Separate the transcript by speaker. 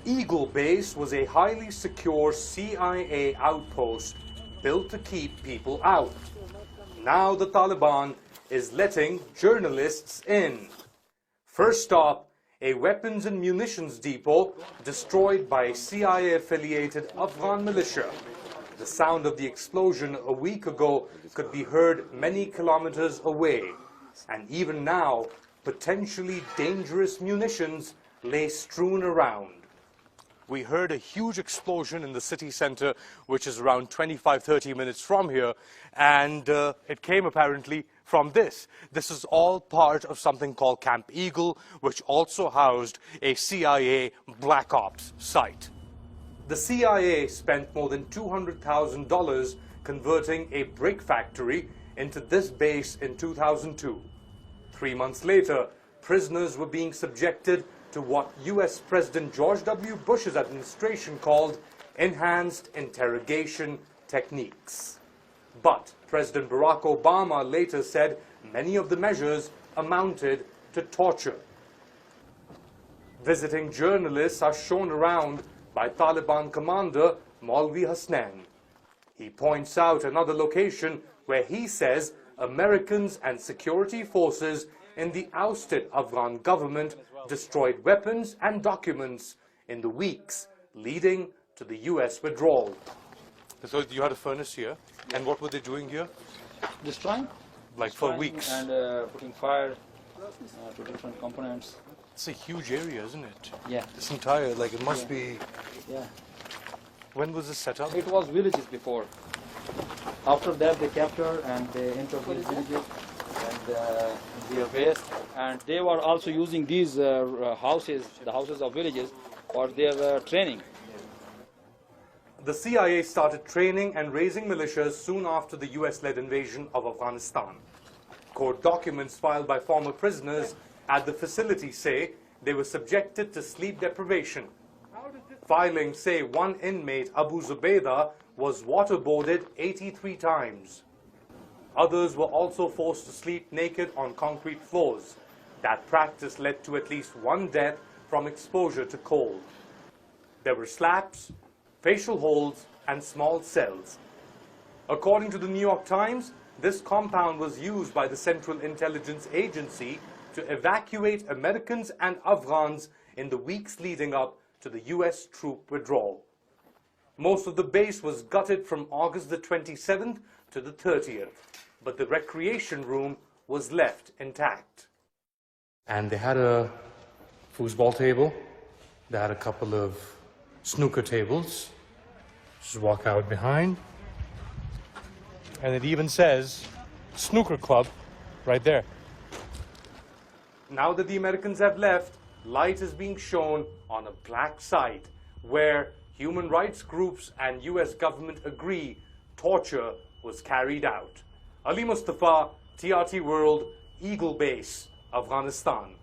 Speaker 1: Eagle Base was a highly secure CIA outpost built to keep people out. Now the Taliban is letting journalists in. First stop, a weapons and munitions depot destroyed by a CIA-affiliated Afghan militia. The sound of the explosion a week ago could be heard many kilometers away. And even now, potentially dangerous munitions lay strewn around. We heard a huge explosion in the city center, which is around 25-30 minutes from here, and it came apparently from this. This is all part of something called Camp Eagle, which also housed a CIA Black Ops site. The CIA spent more than $200,000 converting a brick factory into this base in 2002. 3 months later, prisoners were being subjected to what US President George W. Bush's administration called enhanced interrogation techniques. But President Barack Obama later said many of the measures amounted to torture. Visiting journalists are shown around by Taliban commander Maulvi Hasnain. He points out another location where he says Americans and security forces in the ousted Afghan government destroyed weapons and documents in the weeks leading to the US withdrawal. So you had a furnace here, and what were they doing here?
Speaker 2: Destroying?
Speaker 1: Like for weeks?
Speaker 2: And putting fire to different components.
Speaker 1: It's a huge area, isn't it?
Speaker 2: Yeah.
Speaker 1: This entire, like it must be...
Speaker 2: Yeah.
Speaker 1: When was this set up?
Speaker 2: It was villages before. After that they captured and they entered these villages and their base. And they were also using these houses, the houses of villages, for their training.
Speaker 1: The CIA started training and raising militias soon after the US-led invasion of Afghanistan. Court documents filed by former prisoners at the facility say they were subjected to sleep deprivation. Filings say one inmate, Abu Zubaydah, was waterboarded 83 times. Others were also forced to sleep naked on concrete floors. That practice led to at least one death from exposure to cold. There were slaps, facial holds, and small cells. According to the New York Times, this compound was used by the Central Intelligence Agency to evacuate Americans and Afghans in the weeks leading up to the US troop withdrawal. Most of the base was gutted from August the 27th to the 30th, but the recreation room was left intact. And they had a foosball table, they had a couple of snooker tables. Just walk out behind. And it even says snooker club right there. Now that the Americans have left, light is being shown on a black site where human rights groups and US government agree torture was carried out. Ali Mustafa, TRT World, Eagle Base, Afghanistan.